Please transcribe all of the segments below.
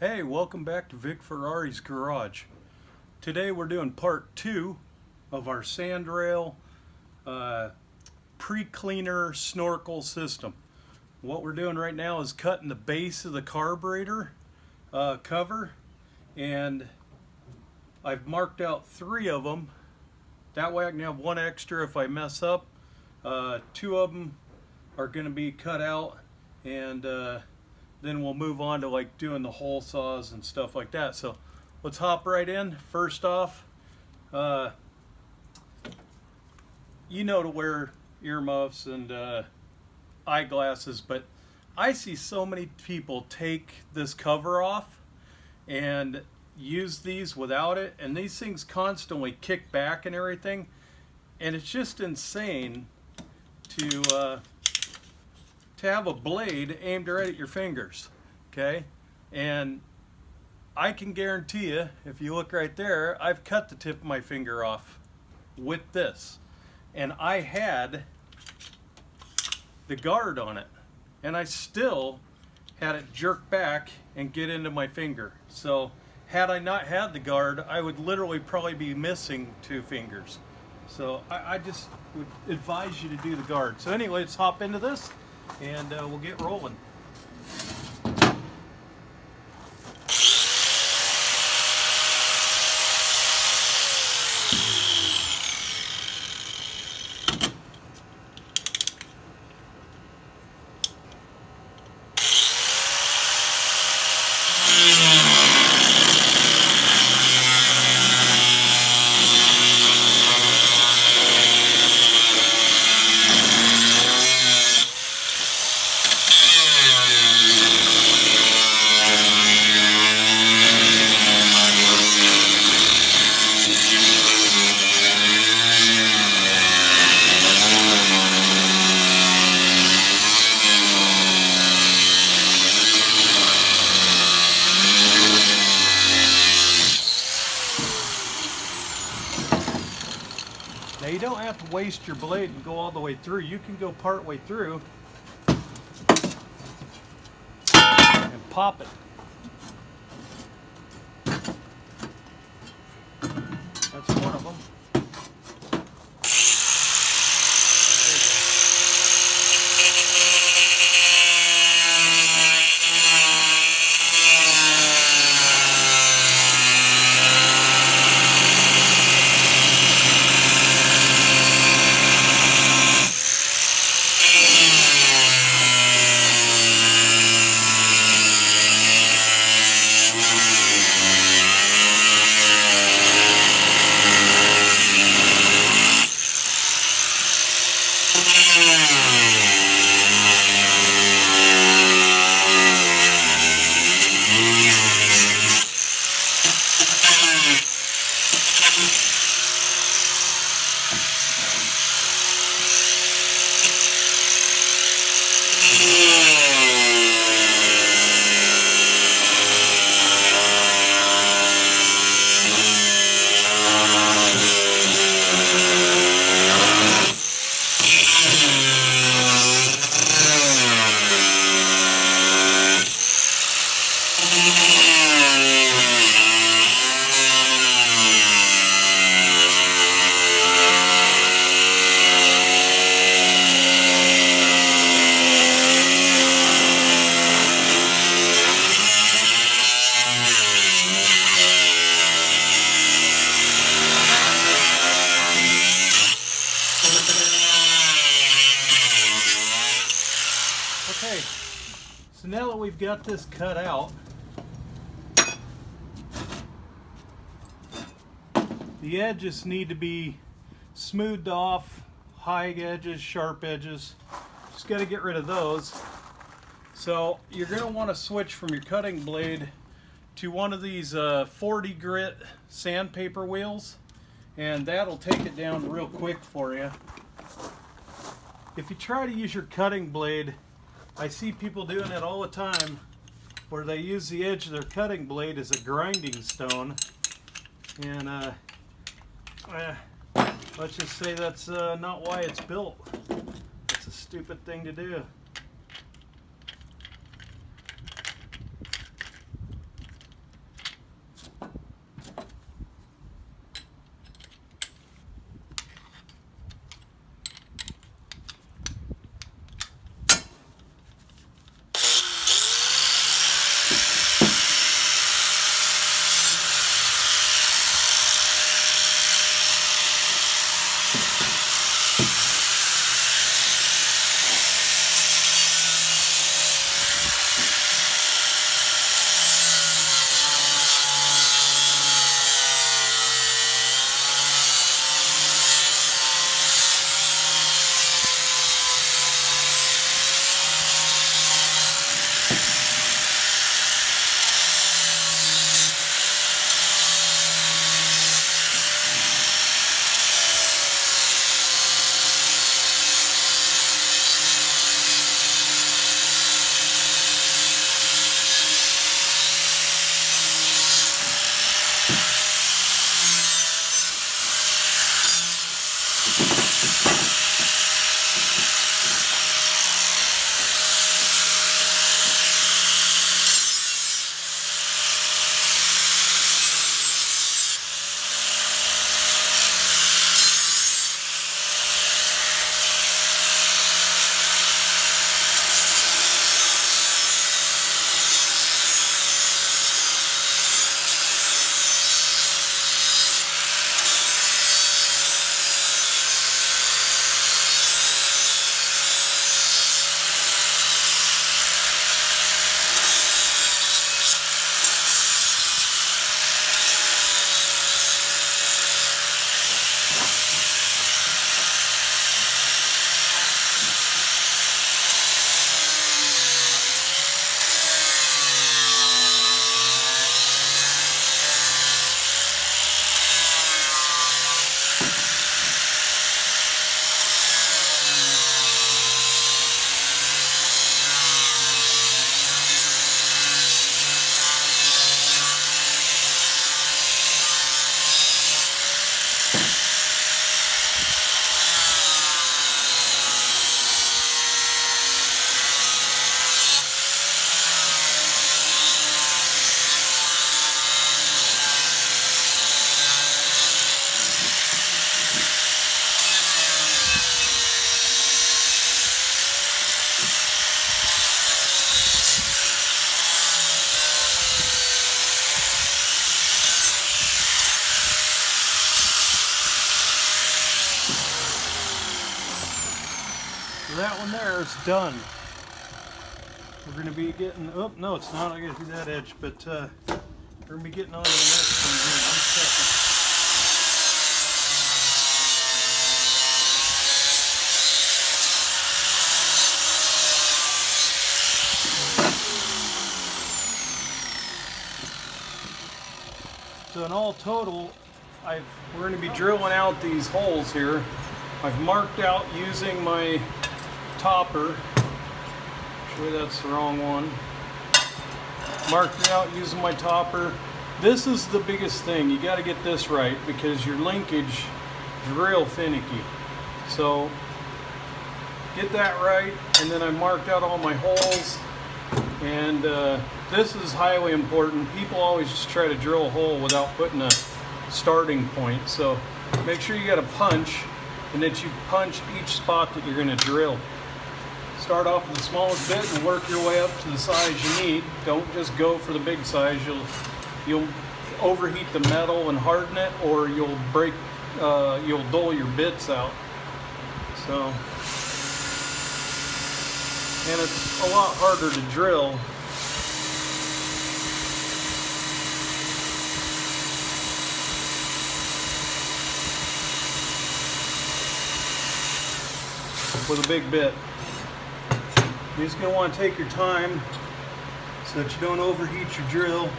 Hey, welcome back to Vic Ferrari's Garage. Today we're doing part 2 of our sandrail pre-cleaner snorkel system. What we're doing right now is cutting the base of the carburetor cover, and I've marked out 3 of them. That way I can have 1 extra if I mess up. 2 of them are going to be cut out, and then we'll move on to like doing the hole saws and stuff like that. So let's hop right in. First off, you know to wear earmuffs and eyeglasses, but I see so many people take this cover off and use these without it, and these things constantly kick back and everything, and it's just insane to have a blade aimed right at your fingers, okay? And I can guarantee you, if you look right there, I've cut the tip of my finger off with this, and I had the guard on it, and I still had it jerk back and get into my finger. So had I not had the guard, I would literally probably be missing 2 fingers. So I just would advise you to do the guard. So anyway, let's hop into this and we'll get rolling. Now you don't have to waste your blade and go all the way through. You can go part way through and pop it. That's one of them. Okay, so now that we've got this cut out, the edges need to be smoothed off, high edges, sharp edges. Just got to get rid of those. So you're going to want to switch from your cutting blade to one of these 40 grit sandpaper wheels, and that'll take it down real quick for you. If you try to use your cutting blade, I see people doing it all the time, where they use the edge of their cutting blade as a grinding stone, and let's just say that's not why it's built. It's a stupid thing to do. So that one there is done. We're going to be getting, oh no it's not, I got to do that edge, but we're going to be getting on to the next one here in just a second. So in all total, we're going to be drilling out these holes here. I've marked out using my topper. Actually, that's the wrong one. Marked it out using my topper. This is the biggest thing. You got to get this right because your linkage is real finicky. So get that right, and then I marked out all my holes. And this is highly important. People always just try to drill a hole without putting a starting point. So make sure you got a punch and that you punch each spot that you're going to drill. Start off with the smallest bit and work your way up to the size you need. Don't just go for the big size. You'll overheat the metal and harden it, or you'll dull your bits out. So. And it's a lot harder to drill. With a big bit. You're just going to want to take your time so that you don't overheat your drill.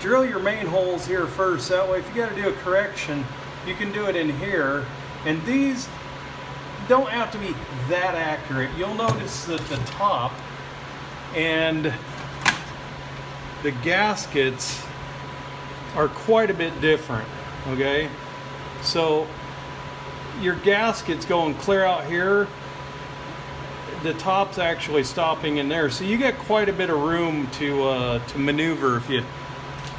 Drill your main holes here first. That way if you got to do a correction, you can do it in here. And these don't have to be that accurate. You'll notice that the top and the gaskets are quite a bit different, okay? So your gasket's going clear out here, the top's actually stopping in there, so you get quite a bit of room to maneuver if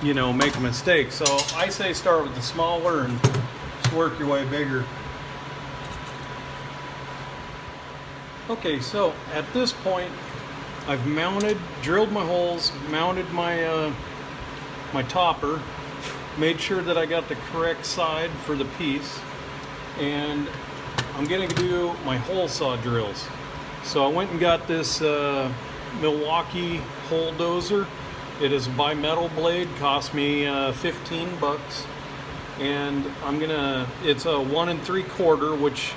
you know, make a mistake. So I say start with the smaller and just work your way bigger. Okay, so at this point, I've drilled my holes, mounted my my topper, made sure that I got the correct side for the piece, and I'm gonna do my hole saw drills. So I went and got this Milwaukee hole dozer. It is a bimetal blade, cost me 15 bucks, and it's a 1 3/4, which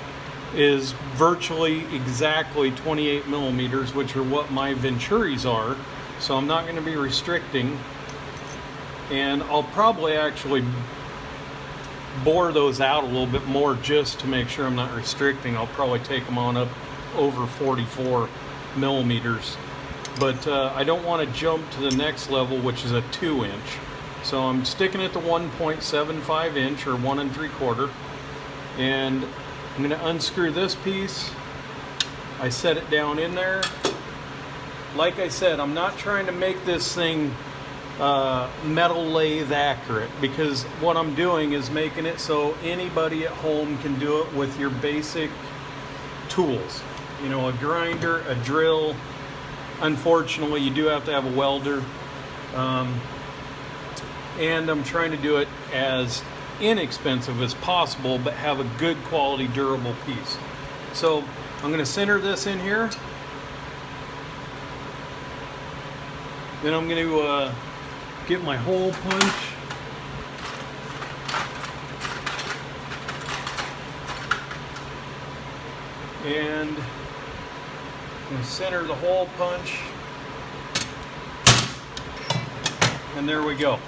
is virtually exactly 28 millimeters, which are what my Venturis are. So I'm not going to be restricting, and I'll probably actually bore those out a little bit more just to make sure I'm not restricting. I'll probably take them on up over 44 millimeters, but I don't want to jump to the next level, which is a 2-inch. So I'm sticking at the 1.75 inch or 1 3/4, and I'm going to unscrew this piece. I set it down in there. Like I said, I'm not trying to make this thing metal lathe accurate, because what I'm doing is making it so anybody at home can do it with your basic tools. You know, a grinder, a drill. Unfortunately, you do have to have a welder. And I'm trying to do it as inexpensive as possible, but have a good quality, durable piece. So I'm going to center this in here. Then I'm going to get my hole punch. And I'm going to center the hole punch. And there we go.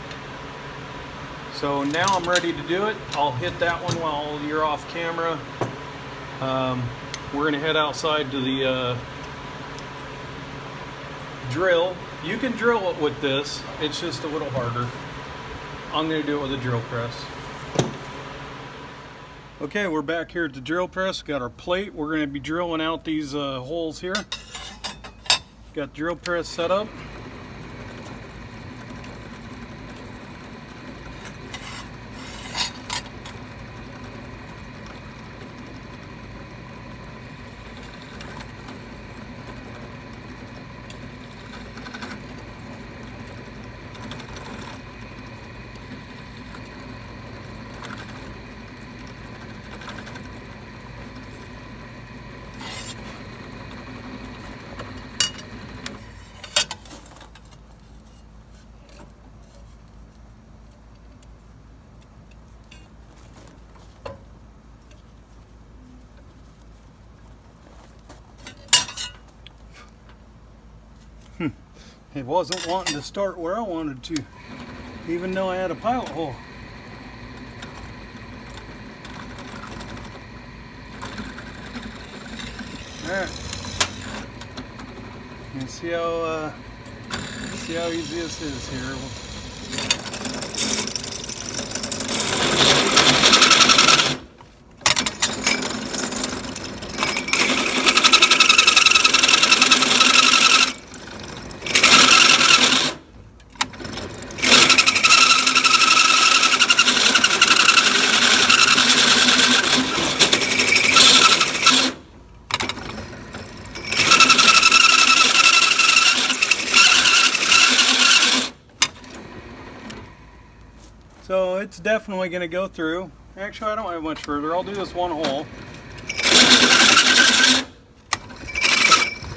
So now I'm ready to do it. I'll hit that one while you're off camera. We're going to head outside to the drill. You can drill it with this. It's just a little harder. I'm going to do it with a drill press. Okay, we're back here at the drill press. Got our plate. We're going to be drilling out these holes here. Got the drill press set up. It wasn't wanting to start where I wanted to, even though I had a pilot hole. Alright. You see how easy this is here. So it's definitely going to go through. Actually, I don't have much further. I'll do this one hole.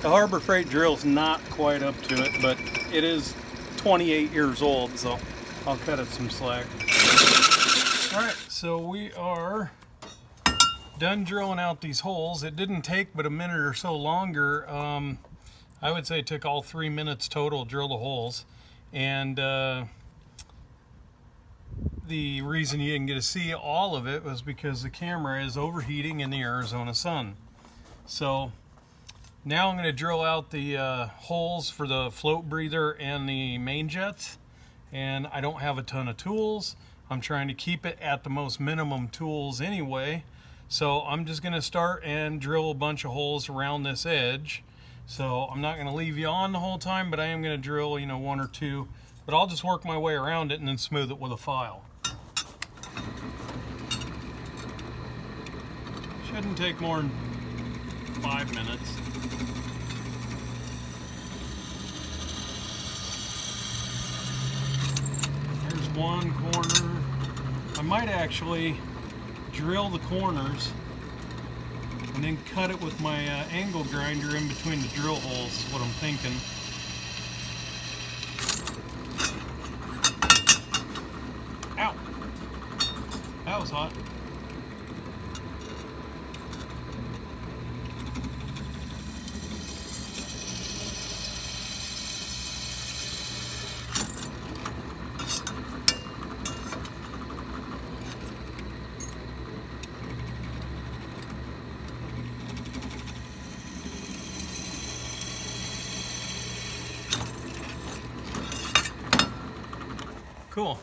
The Harbor Freight drill's not quite up to it, but it is 28 years old, so I'll cut it some slack. Alright, so we are done drilling out these holes. It didn't take but a minute or so longer. I would say it took all 3 minutes total to drill the holes. And the reason you didn't get to see all of it was because the camera is overheating in the Arizona sun. So now I'm going to drill out the holes for the float breather and the main jets, and I don't have a ton of tools. I'm trying to keep it at the most minimum tools anyway, so I'm just going to start and drill a bunch of holes around this edge. So I'm not going to leave you on the whole time, but I am going to drill, you know, one or two, but I'll just work my way around it and then smooth it with a file. Shouldn't take more than 5 minutes. There's one corner. I might actually drill the corners and then cut it with my angle grinder in between the drill holes is what I'm thinking. Ow! That was hot. Cool.